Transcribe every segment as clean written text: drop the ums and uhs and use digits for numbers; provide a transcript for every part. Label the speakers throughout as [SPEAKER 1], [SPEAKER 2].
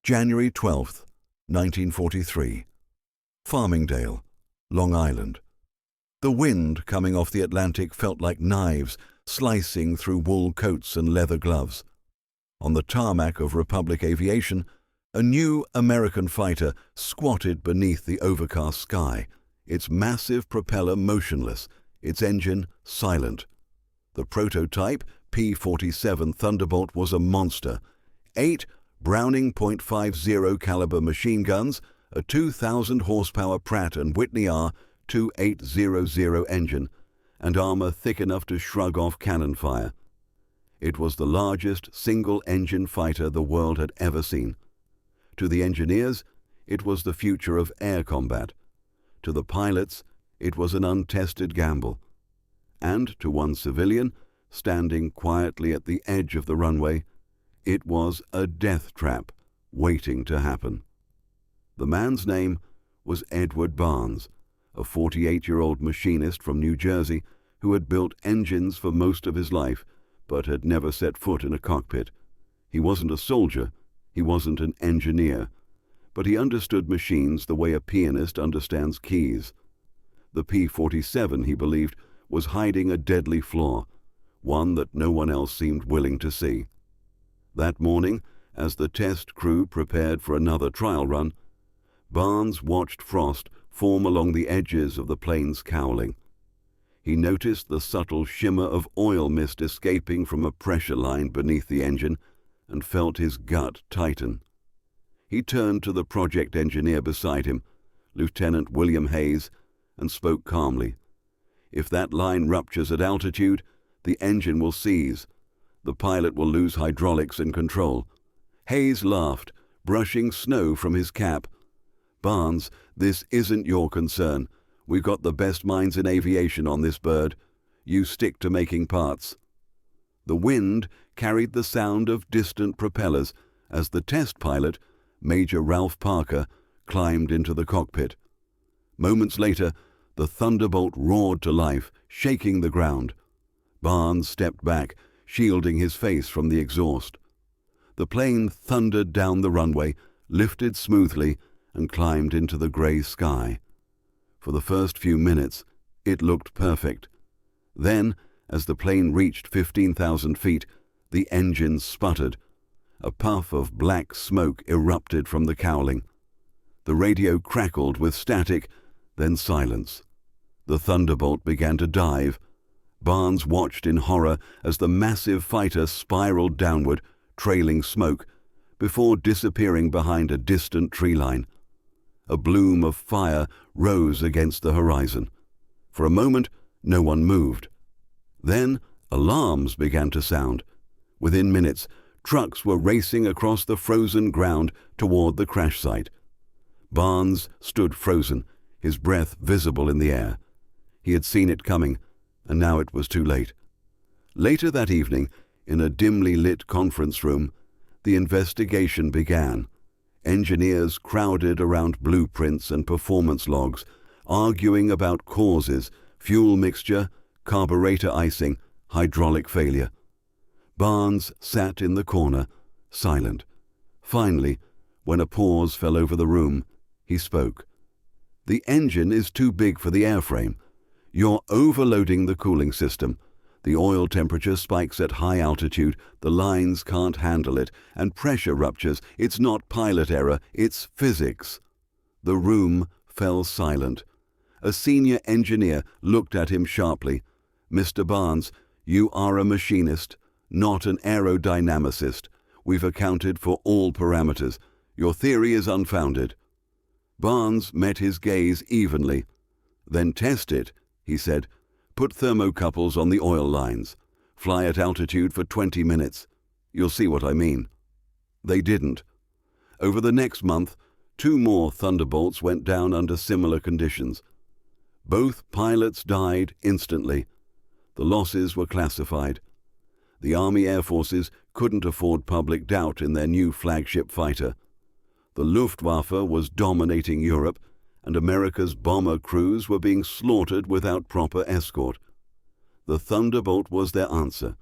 [SPEAKER 1] January 12, 1943. Farmingdale, Long Island. The wind coming off the Atlantic felt like knives slicing through wool coats and leather gloves. On the tarmac of Republic Aviation, a new American fighter squatted beneath the overcast sky, its massive propeller motionless, its engine silent. The prototype P-47 Thunderbolt was a monster. 8 Browning .50 caliber machine guns, a 2,000 horsepower Pratt Whitney R-2800 engine, and armor thick enough to shrug off cannon fire. It was the largest single-engine fighter the world had ever seen. To the engineers, it was the future of air combat. To the pilots, it was an untested gamble. And to one civilian, standing quietly at the edge of the runway, it was a death trap waiting to happen. The man's name was Edward Barnes, a 48-year-old machinist from New Jersey who had built engines for most of his life but had never set foot in a cockpit. He wasn't a soldier, he wasn't an engineer, but he understood machines the way a pianist understands keys. The P-47, he believed, was hiding a deadly flaw, one that no one else seemed willing to see. That morning, as the test crew prepared for another trial run, Barnes watched frost form along the edges of the plane's cowling. He noticed the subtle shimmer of oil mist escaping from a pressure line beneath the engine and felt his gut tighten. He turned to the project engineer beside him, Lieutenant William Hayes, and spoke calmly. "If that line ruptures at altitude, the engine will seize. The pilot will lose hydraulics and control." Hayes laughed, brushing snow from his cap. "Barnes, this isn't your concern. We've got the best minds in aviation on this bird. You stick to making parts." The wind carried the sound of distant propellers as the test pilot, Major Ralph Parker, climbed into the cockpit. Moments later, the Thunderbolt roared to life, shaking the ground. Barnes stepped back, shielding his face from the exhaust. The plane thundered down the runway, lifted smoothly, and climbed into the gray sky. For the first few minutes, it looked perfect. Then, as the plane reached 15,000 feet, the engine sputtered. A puff of black smoke erupted from the cowling. The radio crackled with static, then silence. The Thunderbolt began to dive. Barnes watched in horror as the massive fighter spiraled downward, trailing smoke, before disappearing behind a distant tree line. A bloom of fire rose against the horizon. For a moment, no one moved. Then, alarms began to sound. Within minutes, trucks were racing across the frozen ground toward the crash site. Barnes stood frozen, his breath visible in the air. He had seen it coming, and now it was too late. Later that evening, in a dimly lit conference room, the investigation began. Engineers crowded around blueprints and performance logs, arguing about causes, fuel mixture, carburetor icing, hydraulic failure. Barnes sat in the corner, silent. Finally, when a pause fell over the room, he spoke. "The engine is too big for the airframe. You're overloading the cooling system. The oil temperature spikes at high altitude, the lines can't handle it, and pressure ruptures. It's not pilot error, it's physics." The room fell silent. A senior engineer looked at him sharply. "Mr. Barnes, you are a machinist, not an aerodynamicist. We've accounted for all parameters. Your theory is unfounded." Barnes met his gaze evenly. "Then test it," he said. "Put thermocouples on the oil lines. Fly at altitude for 20 minutes. You'll see what I mean." They didn't. Over the next month, 2 more Thunderbolts went down under similar conditions. Both pilots died instantly. The losses were classified. The Army Air Forces couldn't afford public doubt in their new flagship fighter. The Luftwaffe was dominating Europe, and America's bomber crews were being slaughtered without proper escort. The Thunderbolt was their answer,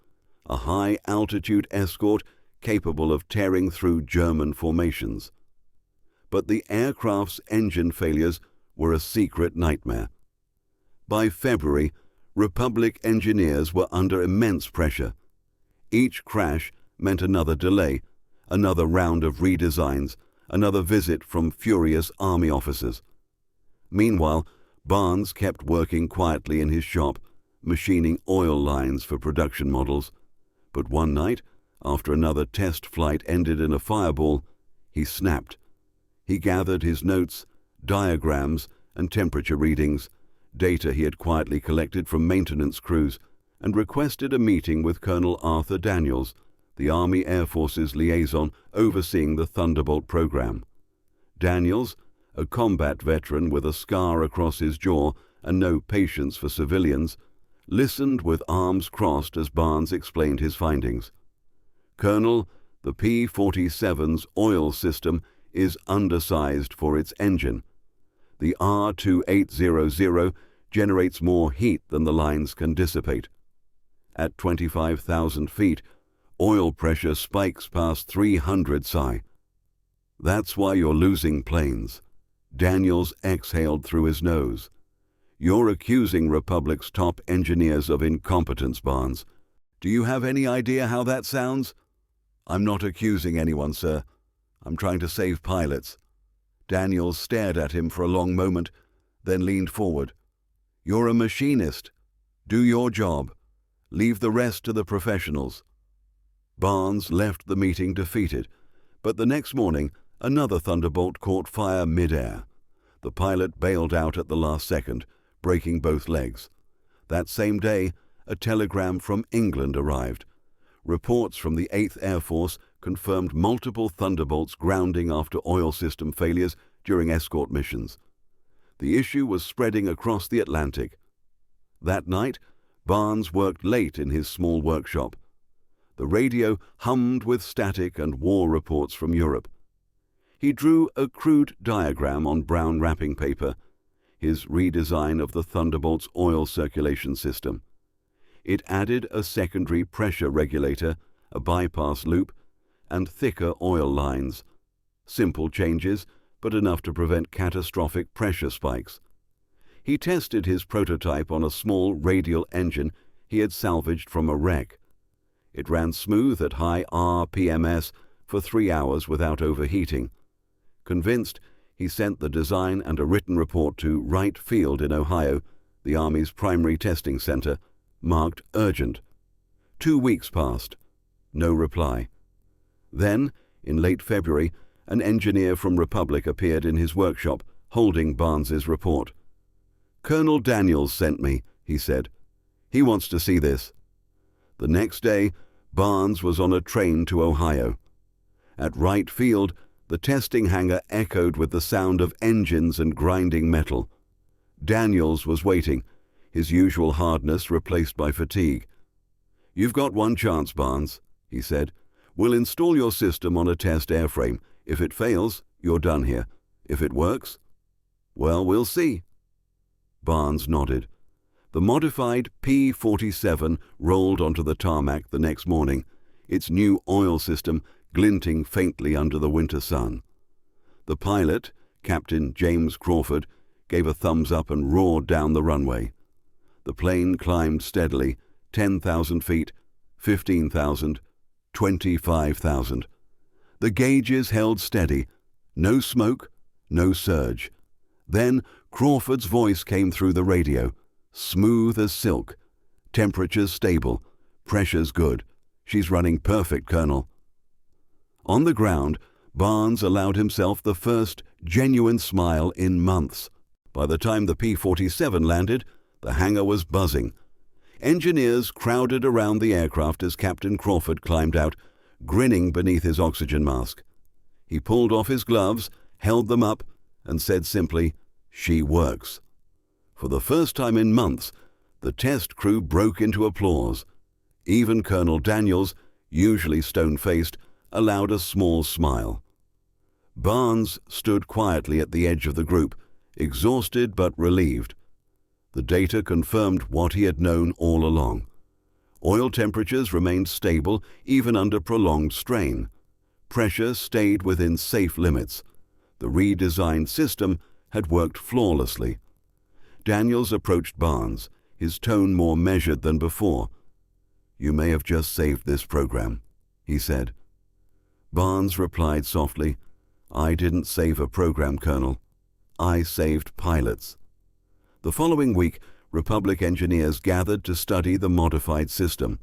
[SPEAKER 1] a high-altitude escort capable of tearing through German formations. But the aircraft's engine failures were a secret nightmare. By February, Republic engineers were under immense pressure. Each crash meant another delay, another round of redesigns, another visit from furious army officers. Meanwhile, Barnes kept working quietly in his shop, machining oil lines for production models. But one night, after another test flight ended in a fireball, he snapped. He gathered his notes, diagrams, and temperature readings, data he had quietly collected from maintenance crews, and requested a meeting with Colonel Arthur Daniels, the Army Air Force's liaison overseeing the Thunderbolt program. Daniels, a combat veteran with a scar across his jaw and no patience for civilians, listened with arms crossed as Barnes explained his findings. "Colonel, the P-47's oil system is undersized for its engine. The R-2800 generates more heat than the lines can dissipate. At 25,000 feet, oil pressure spikes past 300 psi. That's why you're losing planes." Daniels exhaled through his nose. "You're accusing Republic's top engineers of incompetence, Barnes. Do you have any idea how that sounds?" "I'm not accusing anyone, sir. I'm trying to save pilots." Daniels stared at him for a long moment, then leaned forward. "You're a machinist. Do your job. Leave the rest to the professionals." Barnes left the meeting defeated, but the next morning another Thunderbolt caught fire mid-air. The pilot bailed out at the last second, breaking both legs. That same day, a telegram from England arrived. Reports from the 8th Air Force confirmed multiple Thunderbolts grounding after oil system failures during escort missions. The issue was spreading across the Atlantic. That night, Barnes worked late in his small workshop. The radio hummed with static and war reports from Europe. He drew a crude diagram on brown wrapping paper, his redesign of the Thunderbolt's oil circulation system. It added a secondary pressure regulator, a bypass loop, and thicker oil lines. Simple changes, but enough to prevent catastrophic pressure spikes. He tested his prototype on a small radial engine he had salvaged from a wreck. It ran smooth at high RPMs for 3 hours without overheating. Convinced, he sent the design and a written report to Wright Field in Ohio, the Army's primary testing center, marked urgent. 2 weeks passed. No reply. Then, in late February, an engineer from Republic appeared in his workshop, holding Barnes's report. "Colonel Daniels sent me," he said. "He wants to see this." The next day, Barnes was on a train to Ohio. At Wright Field, the testing hangar echoed with the sound of engines and grinding metal. Daniels was waiting, his usual hardness replaced by fatigue. "You've got one chance, Barnes," he said. "We'll install your system on a test airframe. If it fails, you're done here. If it works, well, we'll see." Barnes nodded. The modified P-47 rolled onto the tarmac the next morning, its new oil system glinting faintly under the winter sun. The pilot, Captain James Crawford, gave a thumbs up and roared down the runway. The plane climbed steadily, 10,000 feet, 15,000, 25,000. The gauges held steady. No smoke, no surge. Then Crawford's voice came through the radio, smooth as silk. "Temperature's stable. Pressure's good. She's running perfect, Colonel." On the ground, Barnes allowed himself the first genuine smile in months. By the time the P-47 landed, the hangar was buzzing. Engineers crowded around the aircraft as Captain Crawford climbed out, grinning beneath his oxygen mask. He pulled off his gloves, held them up, and said simply, "She works." For the first time in months, the test crew broke into applause. Even Colonel Daniels, usually stone-faced, allowed a small smile. Barnes stood quietly at the edge of the group, exhausted but relieved. The data confirmed what he had known all along. Oil temperatures remained stable even under prolonged strain. Pressure stayed within safe limits. The redesigned system had worked flawlessly. Daniels approached Barnes, his tone more measured than before. "You may have just saved this program," he said. Barnes replied softly, "I didn't save a program, Colonel. I saved pilots." The following week, Republic engineers gathered to study the modified system.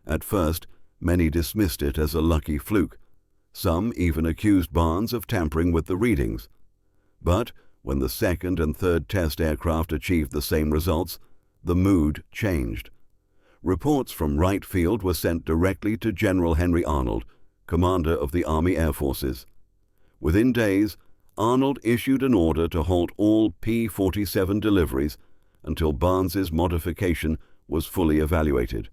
[SPEAKER 1] At first, many dismissed it as a lucky fluke. Some even accused Barnes of tampering with the readings. But when the second and third test aircraft achieved the same results, the mood changed. Reports from Wright Field were sent directly to General Henry Arnold, commander of the Army Air Forces. Within days, Arnold issued an order to halt all P-47 deliveries until Barnes's modification was fully evaluated.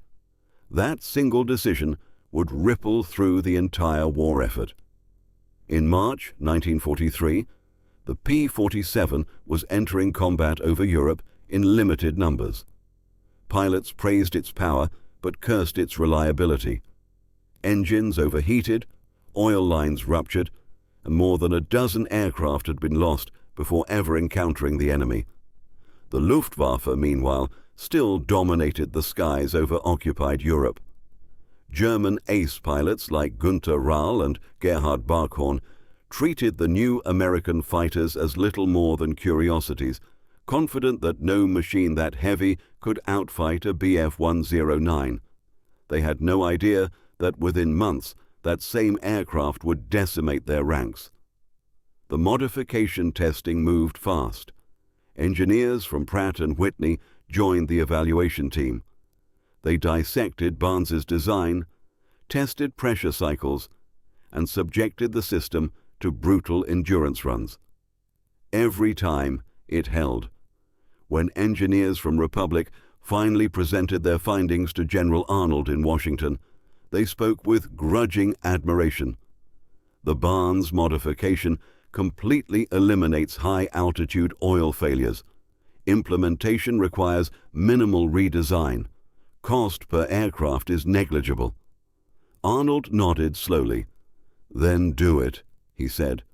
[SPEAKER 1] That single decision would ripple through the entire war effort. In March 1943, the P-47 was entering combat over Europe in limited numbers. Pilots praised its power but cursed its reliability. Engines overheated, oil lines ruptured, and more than a dozen aircraft had been lost before ever encountering the enemy. The Luftwaffe, meanwhile, still dominated the skies over occupied Europe. German ace pilots like Günther Rahl and Gerhard Barkhorn treated the new American fighters as little more than curiosities, confident that no machine that heavy could outfight a Bf-109. They had no idea that within months that same aircraft would decimate their ranks. The modification testing moved fast. Engineers from Pratt Whitney joined the evaluation team. They dissected Barnes's design, tested pressure cycles, and subjected the system to brutal endurance runs. Every time it held. When engineers from Republic finally presented their findings to General Arnold in Washington, they spoke with grudging admiration. The Barnes modification completely eliminates high-altitude oil failures. Implementation requires minimal redesign. Cost per aircraft is negligible. Arnold nodded slowly. "Then do it," he said.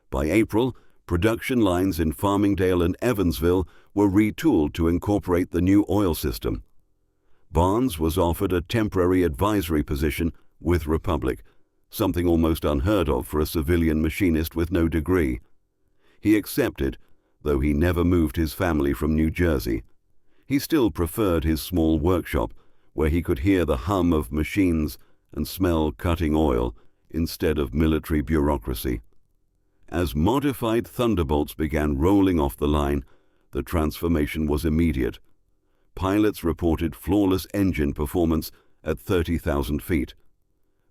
[SPEAKER 1] By April, production lines in Farmingdale and Evansville were retooled to incorporate the new oil system. Barnes was offered a temporary advisory position with Republic, something almost unheard of for a civilian machinist with no degree. He accepted, though he never moved his family from New Jersey. He still preferred his small workshop, where he could hear the hum of machines and smell cutting oil instead of military bureaucracy. As modified Thunderbolts began rolling off the line, the transformation was immediate. Pilots reported flawless engine performance at 30,000 feet.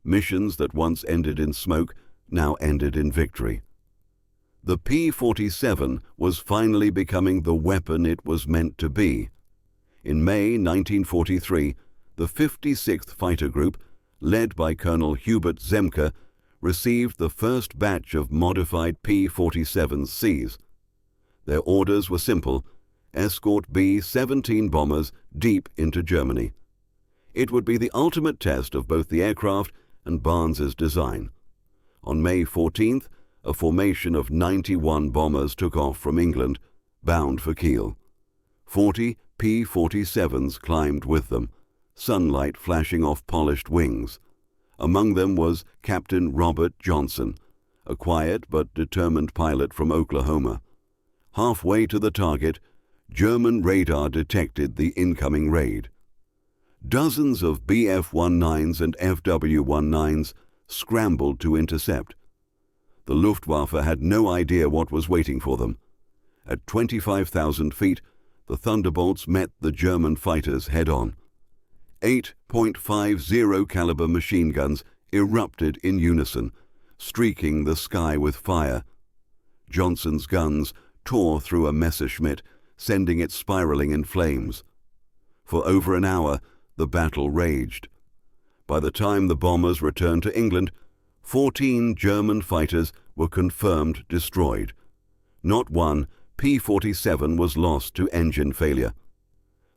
[SPEAKER 1] Missions that once ended in smoke now ended in victory. The P-47 was finally becoming the weapon it was meant to be. In May 1943, the 56th Fighter Group, led by Colonel Hubert Zemke, received the first batch of modified P-47Cs. Their orders were simple: escort B-17 bombers deep into Germany. It would be the ultimate test of both the aircraft and Barnes's design. On May 14th, a formation of 91 bombers took off from England, bound for Kiel. 40 P-47s climbed with them, sunlight flashing off polished wings. Among them was Captain Robert Johnson, a quiet but determined pilot from Oklahoma. Halfway to the target, German radar detected the incoming raid. Dozens of Bf-19s and FW-19s scrambled to intercept. The Luftwaffe had no idea what was waiting for them. At 25,000 feet, the Thunderbolts met the German fighters head-on. 8.50 caliber machine guns erupted in unison, streaking the sky with fire. Johnson's guns tore through a Messerschmitt, sending it spiraling in flames. For over an hour, the battle raged. By the time the bombers returned to England, 14 German fighters were confirmed destroyed. Not one P-47 was lost to engine failure.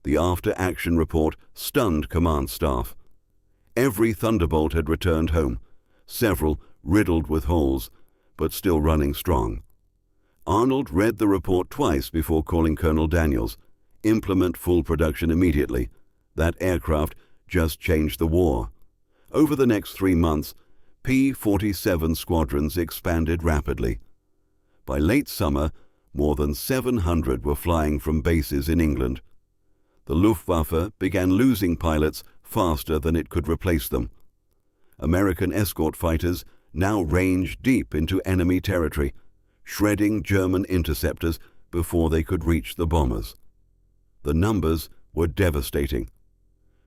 [SPEAKER 1] The after-action report stunned command staff. Every Thunderbolt had returned home, several riddled with holes, but still running strong. Arnold read the report twice before calling Colonel Daniels. Implement full production immediately. That aircraft just changed the war. Over the next 3 months, P-47 squadrons expanded rapidly. By late summer, more than 700 were flying from bases in England. The Luftwaffe began losing pilots faster than it could replace them. American escort fighters now ranged deep into enemy territory, shredding German interceptors before they could reach the bombers. The numbers were devastating.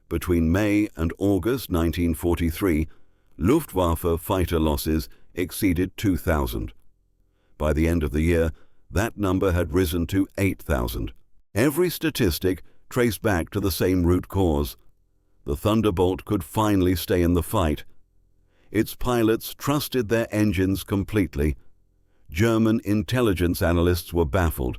[SPEAKER 1] Between May and August 1943, Luftwaffe fighter losses exceeded 2,000. By the end of the year, that number had risen to 8,000. Every statistic traced back to the same root cause. The Thunderbolt could finally stay in the fight. Its pilots trusted their engines completely. German intelligence analysts were baffled.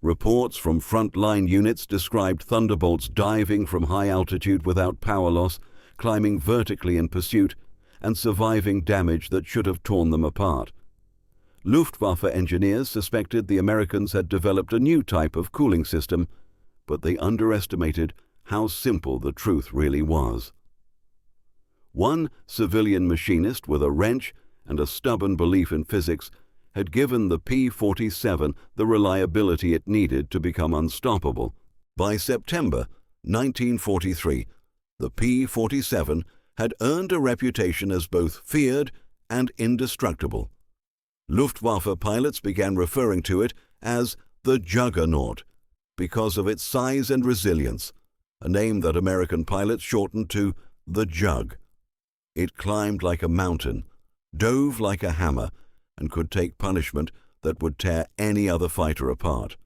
[SPEAKER 1] Reports from front-line units described Thunderbolts diving from high altitude without power loss, climbing vertically in pursuit, and surviving damage that should have torn them apart. Luftwaffe engineers suspected the Americans had developed a new type of cooling system, but they underestimated how simple the truth really was. One civilian machinist with a wrench and a stubborn belief in physics had given the P-47 the reliability it needed to become unstoppable. By September 1943, the P-47 had earned a reputation as both feared and indestructible. Luftwaffe pilots began referring to it as the Juggernaut because of its size and resilience, a name that American pilots shortened to the Jug. It climbed like a mountain, dove like a hammer, and could take punishment that would tear any other fighter apart.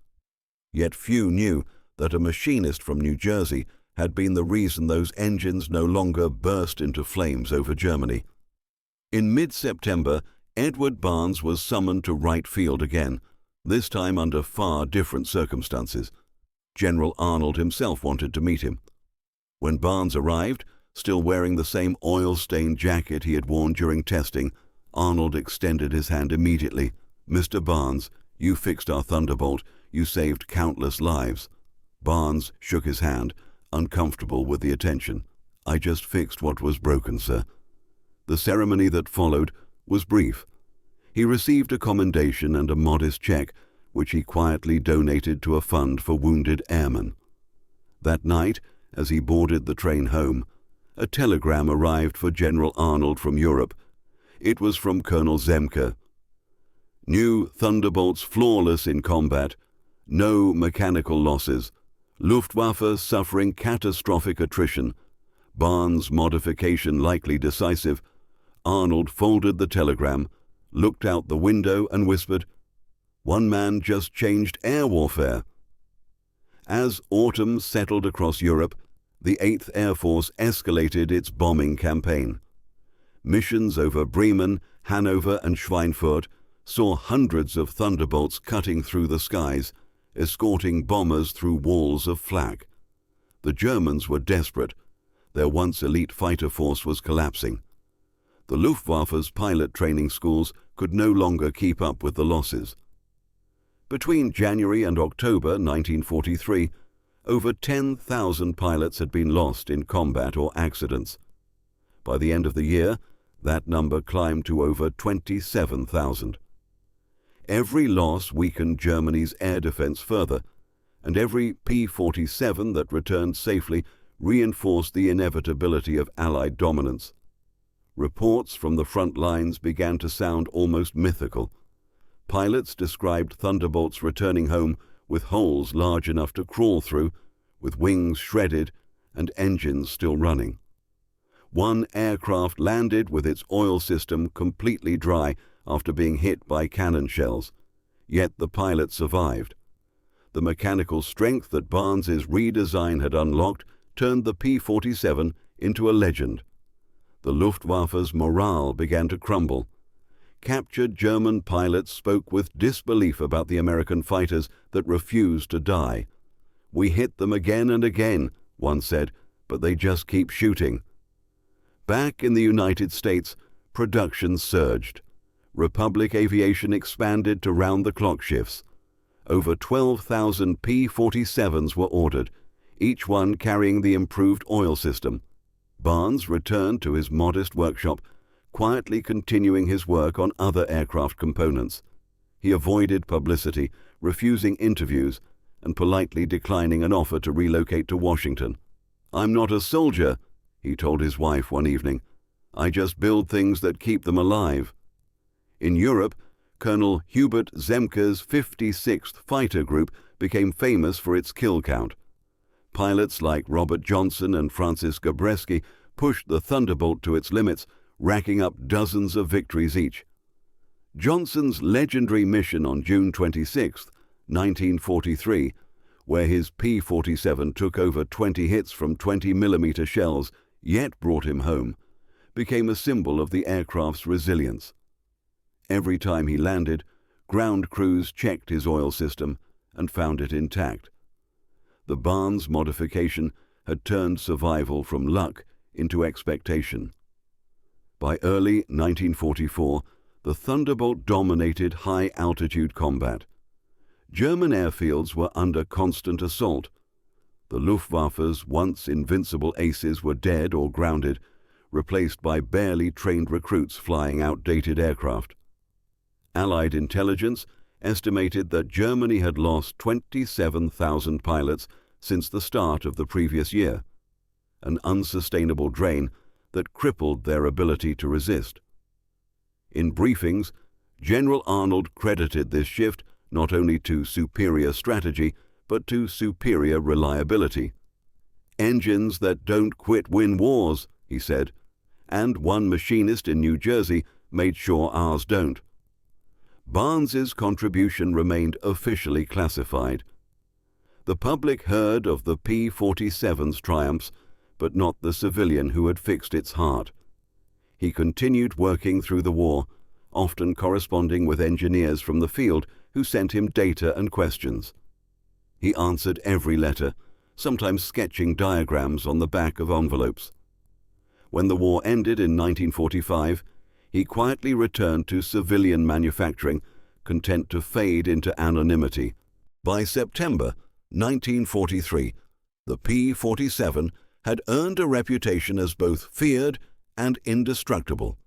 [SPEAKER 1] Yet few knew that a machinist from New Jersey had been the reason those engines no longer burst into flames over Germany. In mid-September, Edward Barnes was summoned to Wright Field again, this time under far different circumstances. General Arnold himself wanted to meet him. When Barnes arrived, still wearing the same oil-stained jacket he had worn during testing, Arnold extended his hand immediately. "Mr. Barnes, you fixed our Thunderbolt. You saved countless lives." Barnes shook his hand, uncomfortable with the attention. "I just fixed what was broken, sir." The ceremony that followed was brief. He received a commendation and a modest check, which he quietly donated to a fund for wounded airmen. That night, as he boarded the train home, a telegram arrived for General Arnold from Europe. It was from Colonel Zemke. "New Thunderbolts flawless in combat. No mechanical losses. Luftwaffe suffering catastrophic attrition. Barnes' modification likely decisive." Arnold folded the telegram, looked out the window and whispered, "One man just changed air warfare." As autumn settled across Europe, the 8th Air Force escalated its bombing campaign. Missions over Bremen, Hanover and Schweinfurt saw hundreds of Thunderbolts cutting through the skies, escorting bombers through walls of flak. The Germans were desperate. Their once elite fighter force was collapsing. The Luftwaffe's pilot training schools could no longer keep up with the losses. Between January and October 1943, over 10,000 pilots had been lost in combat or accidents. By the end of the year, that number climbed to over 27,000. Every loss weakened Germany's air defense further, and every P-47 that returned safely reinforced the inevitability of Allied dominance. Reports from the front lines began to sound almost mythical. Pilots described Thunderbolts returning home with holes large enough to crawl through, with wings shredded and engines still running. One aircraft landed with its oil system completely dry after being hit by cannon shells, yet the pilot survived. The mechanical strength that Barnes's redesign had unlocked turned the P-47 into a legend. The Luftwaffe's morale began to crumble. Captured German pilots spoke with disbelief about the American fighters that refused to die. "We hit them again and again," one said, "but they just keep shooting." Back in the United States, production surged. Republic Aviation expanded to round-the-clock shifts. Over 12,000 P-47s were ordered, each one carrying the improved oil system. Barnes returned to his modest workshop, quietly continuing his work on other aircraft components. He avoided publicity, refusing interviews, and politely declining an offer to relocate to Washington. "I'm not a soldier," he told his wife one evening. "I just build things that keep them alive." In Europe, Colonel Hubert Zemke's 56th Fighter Group became famous for its kill count. Pilots like Robert Johnson and Francis Gabreski pushed the Thunderbolt to its limits, racking up dozens of victories each. Johnson's legendary mission on June 26, 1943, where his P-47 took over 20 hits from 20mm shells, yet brought him home, became a symbol of the aircraft's resilience. Every time he landed, ground crews checked his oil system and found it intact. The Barnes modification had turned survival from luck into expectation. By early 1944, the Thunderbolt dominated high-altitude combat. German airfields were under constant assault. The Luftwaffe's once invincible aces were dead or grounded, replaced by barely trained recruits flying outdated aircraft. Allied intelligence estimated that Germany had lost 27,000 pilots since the start of the previous year, an unsustainable drain that crippled their ability to resist. In briefings, General Arnold credited this shift not only to superior strategy, but to superior reliability. "Engines that don't quit win wars," he said, and one machinist in New Jersey made sure ours don't. Barnes's contribution remained officially classified. The public heard of the P-47's triumphs, but not the civilian who had fixed its heart. He continued working through the war, often corresponding with engineers from the field who sent him data and questions. He answered every letter, sometimes sketching diagrams on the back of envelopes. When the war ended in 1945, he quietly returned to civilian manufacturing, content to fade into anonymity. By September 1943, the P-47 had earned a reputation as both feared and indestructible.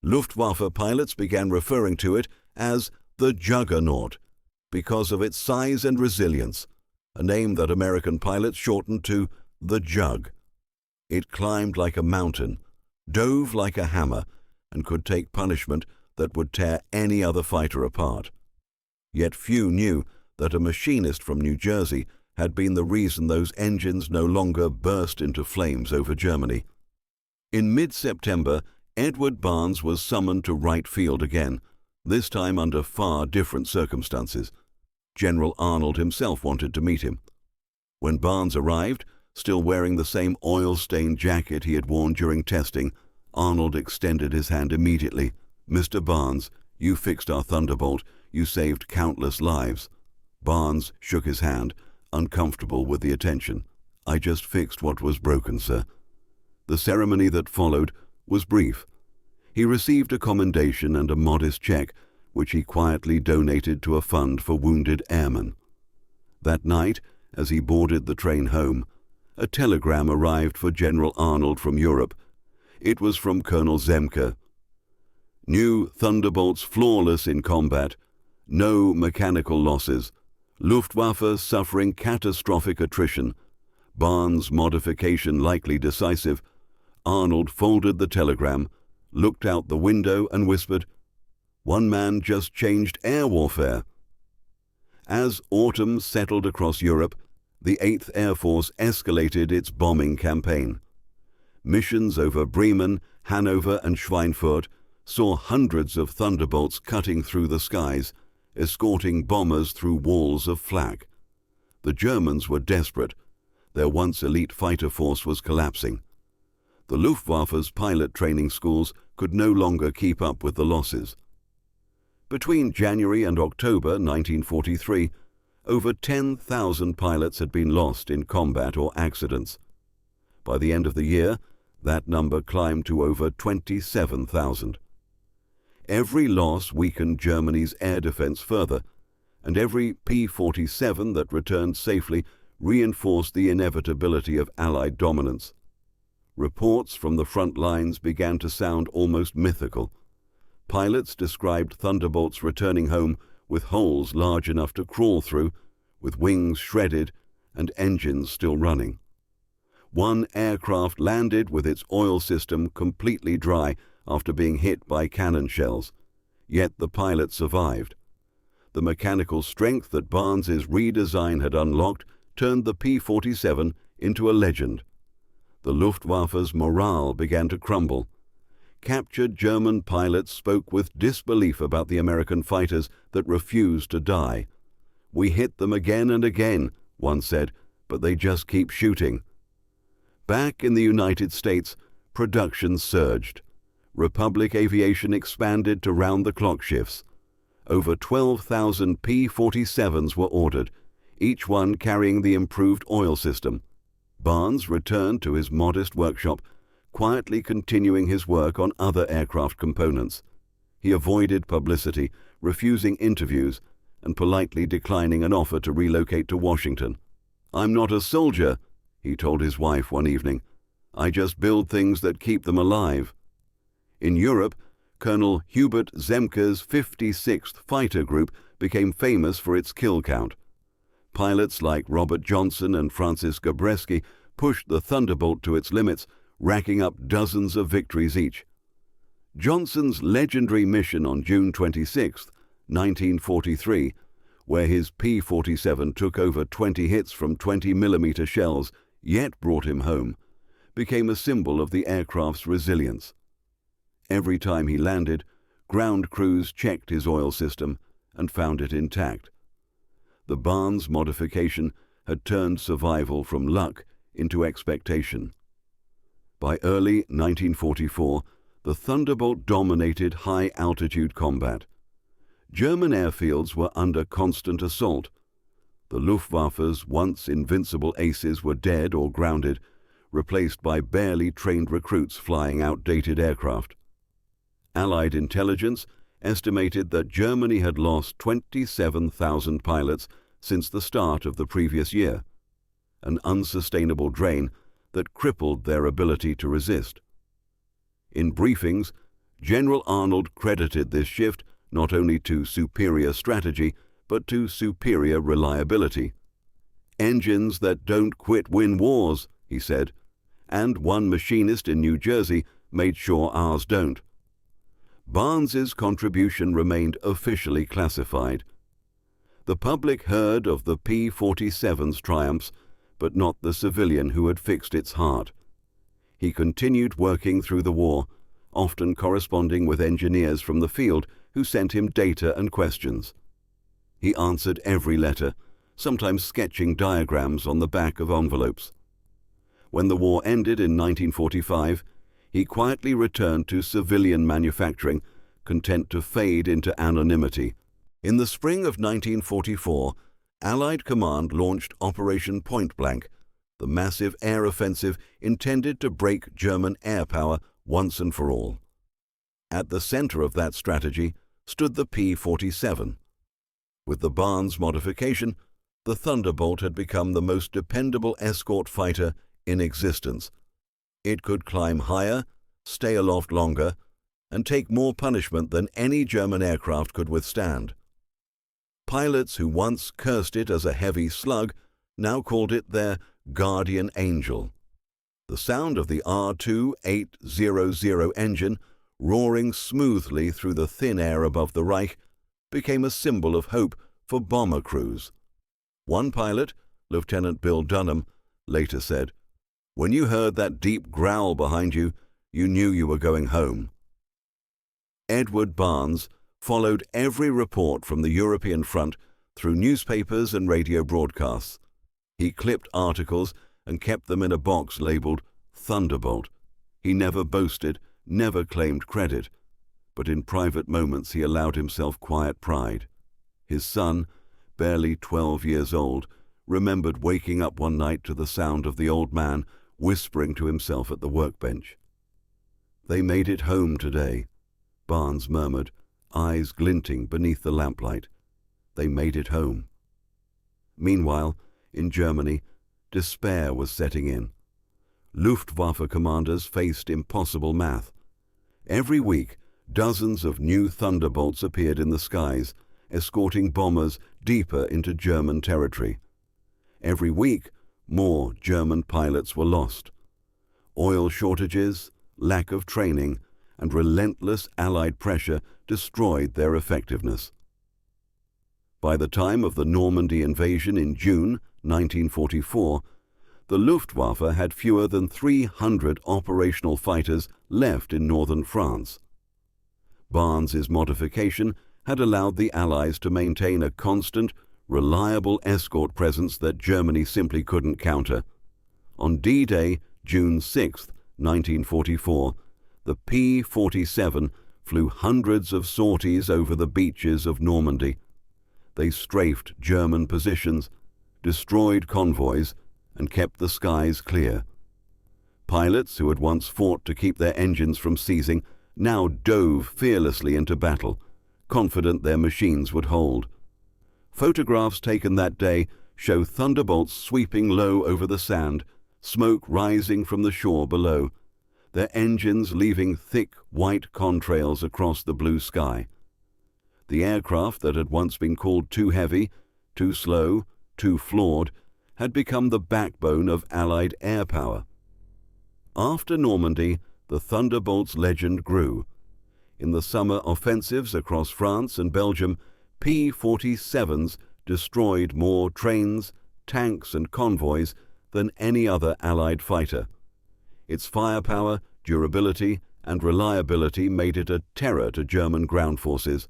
[SPEAKER 1] Luftwaffe pilots began referring to it as the Juggernaut because of its size and resilience, a name that American pilots shortened to the Jug. It climbed like a mountain, dove like a hammer, and could take punishment that would tear any other fighter apart. Yet few knew that a machinist from New Jersey had been the reason those engines no longer burst into flames over Germany. In mid-September, Edward Barnes was summoned to Wright Field again, this time under far different circumstances. General Arnold himself wanted to meet him. When Barnes arrived, still wearing the same oil-stained jacket he had worn during testing, Arnold extended his hand immediately. "Mr. Barnes, you fixed our Thunderbolt. You saved countless lives." Barnes shook his hand, uncomfortable with the attention. "I just fixed what was broken, sir." The ceremony that followed was brief. He received a commendation and a modest check, which he quietly donated to a fund for wounded airmen. That night, as he boarded the train home, a telegram arrived for General Arnold from Europe. It was from Colonel Zemke. "New Thunderbolts flawless in combat. No mechanical losses. Luftwaffe suffering catastrophic attrition. Barnes modification likely decisive." Arnold folded the telegram, looked out the window and whispered, "One man just changed air warfare." As autumn settled across Europe, the 8th Air Force escalated its bombing campaign. Missions over Bremen, Hanover and Schweinfurt saw hundreds of Thunderbolts cutting through the skies, escorting bombers through walls of flak. The Germans were desperate. Their once elite fighter force was collapsing. The Luftwaffe's pilot training schools could no longer keep up with the losses. Between January and October 1943, over 10,000 pilots had been lost in combat or accidents. By the end of the year, that number climbed to over 27,000. Every loss weakened Germany's air defense further, and every P-47 that returned safely reinforced the inevitability of Allied dominance. Reports from the front lines began to sound almost mythical. Pilots described Thunderbolts returning home with holes large enough to crawl through, with wings shredded and engines still running. One aircraft landed with its oil system completely dry after being hit by cannon shells, yet the pilot survived. The mechanical strength that Barnes's redesign had unlocked turned the P-47 into a legend. The Luftwaffe's morale began to crumble. Captured German pilots spoke with disbelief about the American fighters that refused to die. "We hit them again and again," one said, "but they just keep shooting." Back in the United States, production surged. Republic Aviation expanded to round-the-clock shifts. Over 12,000 P-47s were ordered, each one carrying the improved oil system. Barnes returned to his modest workshop, quietly continuing his work on other aircraft components. He avoided publicity, refusing interviews, and politely declining an offer to relocate to Washington. "I'm not a soldier," he told his wife one evening. "I just build things that keep them alive." In Europe, Colonel Hubert Zemke's 56th Fighter Group became famous for its kill count. Pilots like Robert Johnson and Francis Gabreski pushed the Thunderbolt to its limits, racking up dozens of victories each. Johnson's legendary mission on June 26, 1943, where his P-47 took over 20 hits from 20mm shells, yet brought him home, became a symbol of the aircraft's resilience. Every time he landed, ground crews checked his oil system and found it intact. The Barnes modification had turned survival from luck into expectation. By early 1944, the Thunderbolt dominated high-altitude combat. German airfields were under constant assault. The Luftwaffe's once invincible aces were dead or grounded, replaced by barely trained recruits flying outdated aircraft. Allied intelligence estimated that Germany had lost 27,000 pilots since the start of the previous year, an unsustainable drain that crippled their ability to resist. In briefings, General Arnold credited this shift not only to superior strategy, but to superior reliability. "Engines that don't quit win wars," he said, and one machinist in New Jersey made sure ours don't. Barnes's contribution remained officially classified. The public heard of the P-47's triumphs, but not the civilian who had fixed its heart. He continued working through the war, often corresponding with engineers from the field who sent him data and questions. He answered every letter, sometimes sketching diagrams on the back of envelopes. When the war ended in 1945, he quietly returned to civilian manufacturing, content to fade into anonymity. In the spring of 1944, Allied Command launched Operation Point Blank, the massive air offensive intended to break German air power once and for all. At the center of that strategy stood the P-47. With the Barnes modification, the Thunderbolt had become the most dependable escort fighter in existence. It could climb higher, stay aloft longer, and take more punishment than any German aircraft could withstand. Pilots who once cursed it as a heavy slug now called it their guardian angel. The sound of the R-2800 engine, roaring smoothly through the thin air above the Reich, became a symbol of hope for bomber crews. One pilot, Lieutenant Bill Dunham, later said, "When you heard that deep growl behind you, you knew you were going home." Edward Barnes followed every report from the European front through newspapers and radio broadcasts. He clipped articles and kept them in a box labeled Thunderbolt. He never boasted, never claimed credit, but in private moments he allowed himself quiet pride. His son, barely 12 years old, remembered waking up one night to the sound of the old man whispering to himself at the workbench. "They made it home today," Barnes murmured, eyes glinting beneath the lamplight. "They made it home." Meanwhile, in Germany, despair was setting in. Luftwaffe commanders faced impossible math. Every week, dozens of new Thunderbolts appeared in the skies, escorting bombers deeper into German territory. Every week, more German pilots were lost. Oil shortages, lack of training, and relentless Allied pressure destroyed their effectiveness. By the time of the Normandy invasion in June 1944, the Luftwaffe had fewer than 300 operational fighters left in northern France. Barnes's modification had allowed the Allies to maintain a constant, reliable escort presence that Germany simply couldn't counter. On D-Day, June 6, 1944, the P-47 flew hundreds of sorties over the beaches of Normandy. They strafed German positions, destroyed convoys, and kept the skies clear. Pilots who had once fought to keep their engines from seizing now dove fearlessly into battle, confident their machines would hold. Photographs taken that day show Thunderbolts sweeping low over the sand, smoke rising from the shore below, their engines leaving thick white contrails across the blue sky. The aircraft that had once been called too heavy, too slow, too flawed, had become the backbone of Allied air power. After Normandy, the Thunderbolt's legend grew. In the summer offensives across France and Belgium, P-47s destroyed more trains, tanks, and convoys than any other Allied fighter. Its firepower, durability, and reliability made it a terror to German ground forces.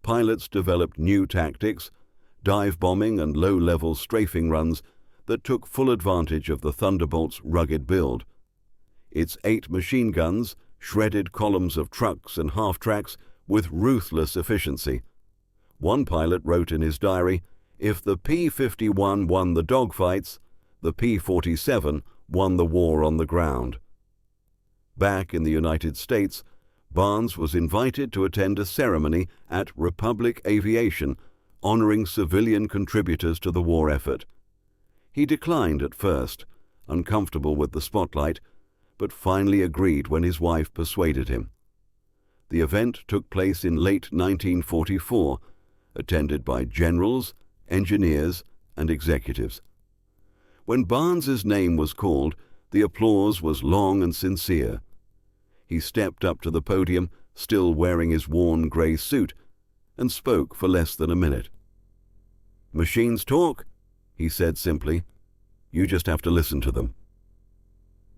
[SPEAKER 1] Pilots developed new tactics, dive bombing and low-level strafing runs that took full advantage of the Thunderbolt's rugged build. Its 8 machine guns shredded columns of trucks and half-tracks with ruthless efficiency. One pilot wrote in his diary, "If the P-51 won the dogfights, the P-47 won the war on the ground." Back in the United States, Barnes was invited to attend a ceremony at Republic Aviation honoring civilian contributors to the war effort. He declined at first, uncomfortable with the spotlight, but finally agreed when his wife persuaded him. The event took place in late 1944, attended by generals, engineers, and executives. When Barnes's name was called, the applause was long and sincere. He stepped up to the podium, still wearing his worn gray suit, and spoke for less than a minute. "Machines talk," he said simply. "You just have to listen to them."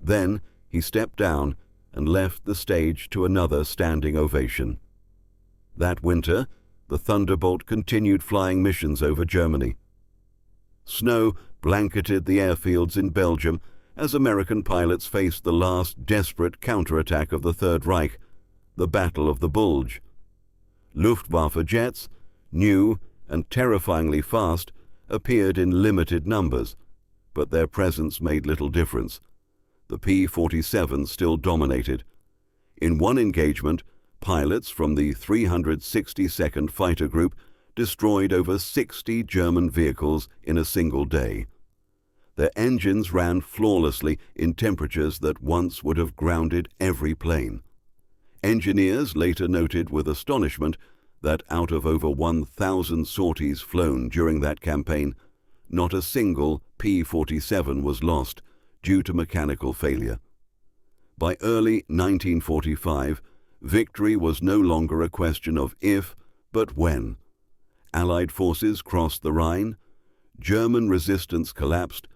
[SPEAKER 1] Then he stepped down and left the stage to another standing ovation. That winter, the Thunderbolt continued flying missions over Germany. Snow blanketed the airfields in Belgium as American pilots faced the last desperate counterattack of the Third Reich, the Battle of the Bulge. Luftwaffe jets, new and terrifyingly fast, appeared in limited numbers, but their presence made little difference. The P-47 still dominated. In one engagement, pilots from the 362nd Fighter Group destroyed over 60 German vehicles in a single day. Their engines ran flawlessly in temperatures that once would have grounded every plane. Engineers later noted with astonishment that out of over 1,000 sorties flown during that campaign, not a single P-47 was lost due to mechanical failure. By early 1945, victory was no longer a question of if, but when. Allied forces crossed the Rhine, German resistance collapsed,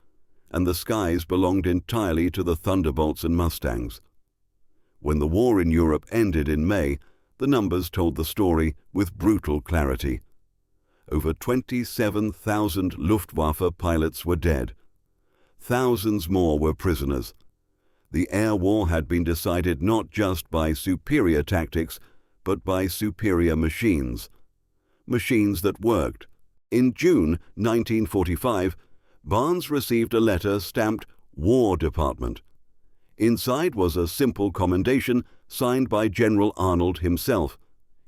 [SPEAKER 1] and the skies belonged entirely to the Thunderbolts and Mustangs. When the war in Europe ended in May, the numbers told the story with brutal clarity. Over 27,000 Luftwaffe pilots were dead. Thousands more were prisoners. The air war had been decided not just by superior tactics, but by superior machines. Machines that worked, In June 1945, Barnes received a letter stamped War Department. Inside was a simple commendation signed by General Arnold himself.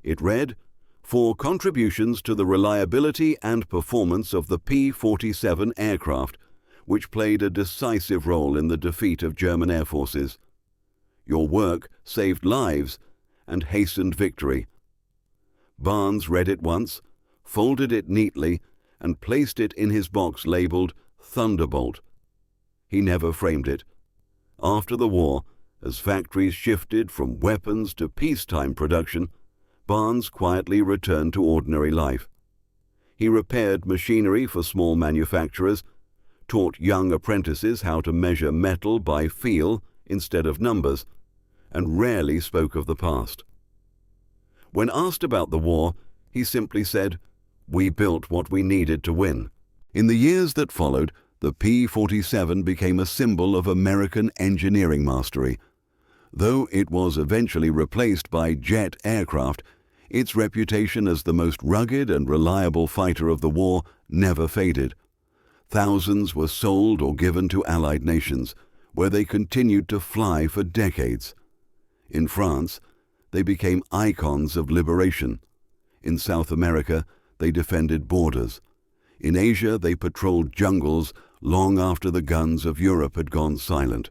[SPEAKER 1] It read, "For contributions to the reliability and performance of the P-47 aircraft, which played a decisive role in the defeat of German air forces. Your work saved lives and hastened victory." Barnes read it once, folded it neatly, and placed it in his box labeled Thunderbolt. He never framed it. After the war, as factories shifted from weapons to peacetime production, Barnes quietly returned to ordinary life. He repaired machinery for small manufacturers, taught young apprentices how to measure metal by feel instead of numbers, and rarely spoke of the past. When asked about the war, he simply said, "We built what we needed to win." In the years that followed, the P-47 became a symbol of American engineering mastery. Though it was eventually replaced by jet aircraft, its reputation as the most rugged and reliable fighter of the war never faded. Thousands were sold or given to Allied nations, where they continued to fly for decades. In France, they became icons of liberation. In South America, they defended borders. In Asia, they patrolled jungles long after the guns of Europe had gone silent.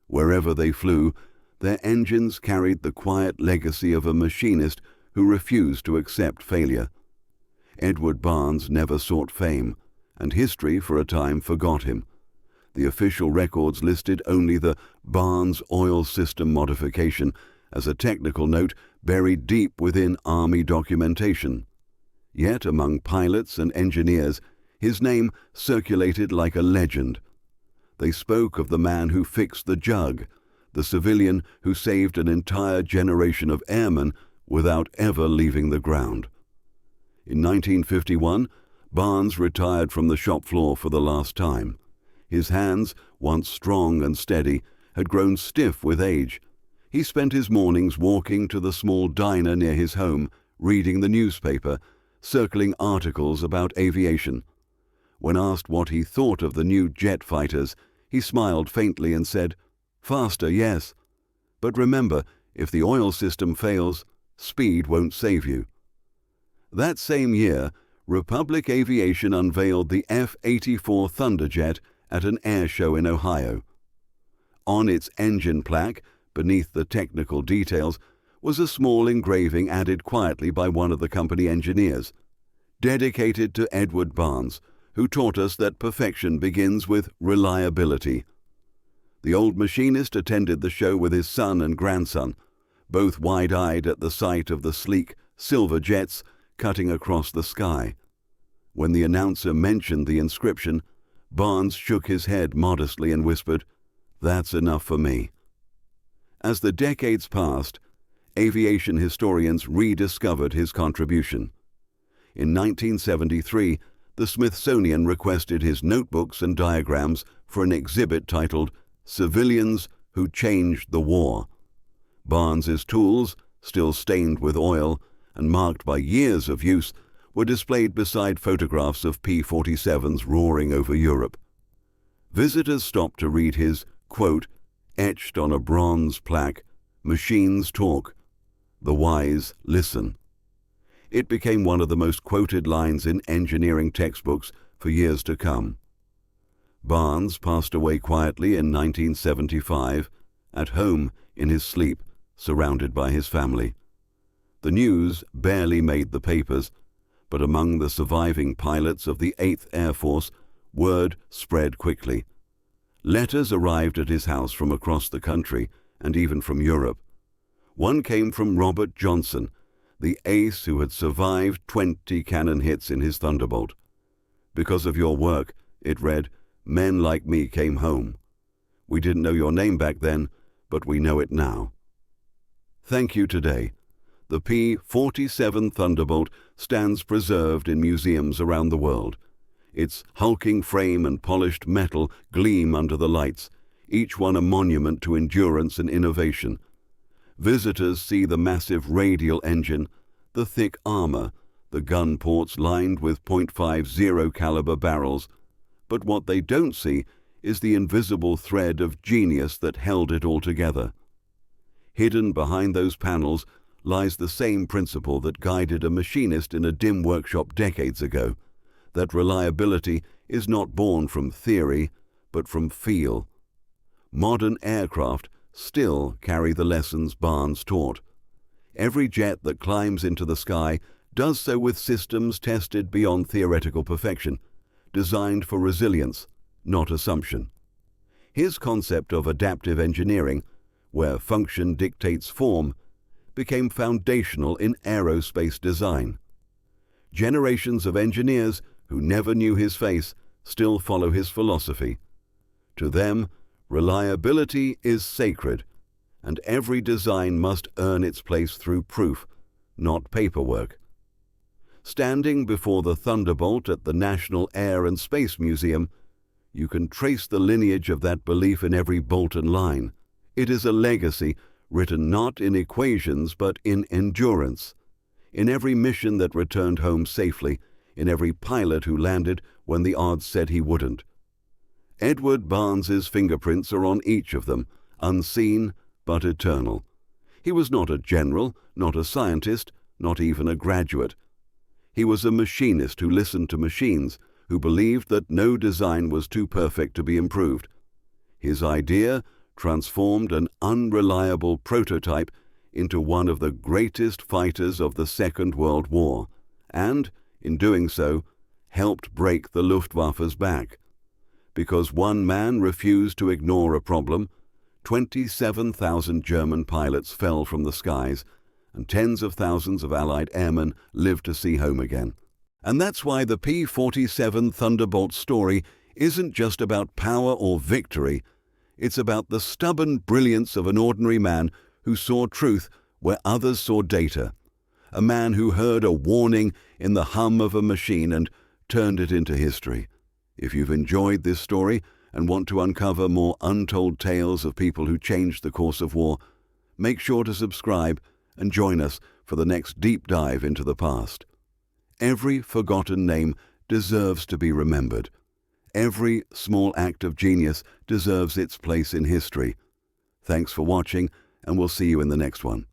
[SPEAKER 1] Wherever they flew, their engines carried the quiet legacy of a machinist who refused to accept failure. Edward Barnes never sought fame, and history for a time forgot him. The official records listed only the Barnes oil system modification as a technical note buried deep within Army documentation. Yet among pilots and engineers, his name circulated like a legend. They spoke of the man who fixed the jug, the civilian who saved an entire generation of airmen without ever leaving the ground. In 1951, Barnes retired from the shop floor for the last time. His hands, once strong and steady, had grown stiff with age. He spent his mornings walking to the small diner near his home, reading the newspaper, circling articles about aviation. When asked what he thought of the new jet fighters, he smiled faintly and said, "Faster, yes. But remember, if the oil system fails, speed won't save you." That same year, Republic Aviation unveiled the F-84 Thunderjet at an air show in Ohio. On its engine plaque, beneath the technical details, was a small engraving added quietly by one of the company engineers, dedicated to Edward Barnes, who taught us that perfection begins with reliability. The old machinist attended the show with his son and grandson, both wide-eyed at the sight of the sleek, silver jets cutting across the sky. When the announcer mentioned the inscription, Barnes shook his head modestly and whispered, "That's enough for me." As the decades passed, aviation historians rediscovered his contribution. In 1973, the Smithsonian requested his notebooks and diagrams for an exhibit titled "Civilians Who Changed the War." Barnes's tools, still stained with oil and marked by years of use, were displayed beside photographs of P-47s roaring over Europe. Visitors stopped to read his, quote, etched on a bronze plaque, "Machines talk. The wise listen." It became one of the most quoted lines in engineering textbooks for years to come. Barnes passed away quietly in 1975, at home in his sleep, surrounded by his family. The news barely made the papers, but among the surviving pilots of the 8th Air Force, word spread quickly. Letters arrived at his house from across the country and even from Europe. One came from Robert Johnson, the ace who had survived 20 cannon hits in his Thunderbolt. "Because of your work," it read, "men like me came home. We didn't know your name back then, but we know it now." Thank you today. The P-47 Thunderbolt stands preserved in museums around the world. Its hulking frame and polished metal gleam under the lights, each one a monument to endurance and innovation. Visitors see the massive radial engine, the thick armor, the gun ports lined with .50 caliber barrels, but what they don't see is the invisible thread of genius that held it all together. Hidden behind those panels lies the same principle that guided a machinist in a dim workshop decades ago, that reliability is not born from theory, but from feel. Modern aircraft still carry the lessons Barnes taught. Every jet that climbs into the sky does so with systems tested beyond theoretical perfection, designed for resilience, not assumption. His concept of adaptive engineering, where function dictates form, became foundational in aerospace design. Generations of engineers who never knew his face still follow his philosophy. To them, reliability is sacred, and every design must earn its place through proof, not paperwork. Standing before the Thunderbolt at the National Air and Space Museum, you can trace the lineage of that belief in every bolt and line. It is a legacy written not in equations but in endurance, in every mission that returned home safely, in every pilot who landed when the odds said he wouldn't. Edward Barnes's fingerprints are on each of them, unseen but eternal. He was not a general, not a scientist, not even a graduate. He was a machinist who listened to machines, who believed that no design was too perfect to be improved. His idea transformed an unreliable prototype into one of the greatest fighters of the Second World War, and, in doing so, helped break the Luftwaffe's back. Because one man refused to ignore a problem, 27,000 German pilots fell from the skies, and tens of thousands of Allied airmen lived to see home again. And that's why the P-47 Thunderbolt story isn't just about power or victory. It's about the stubborn brilliance of an ordinary man who saw truth where others saw data. A man who heard a warning in the hum of a machine and turned it into history. If you've enjoyed this story and want to uncover more untold tales of people who changed the course of war, make sure to subscribe and join us for the next deep dive into the past. Every forgotten name deserves to be remembered. Every small act of genius deserves its place in history. Thanks for watching, and we'll see you in the next one.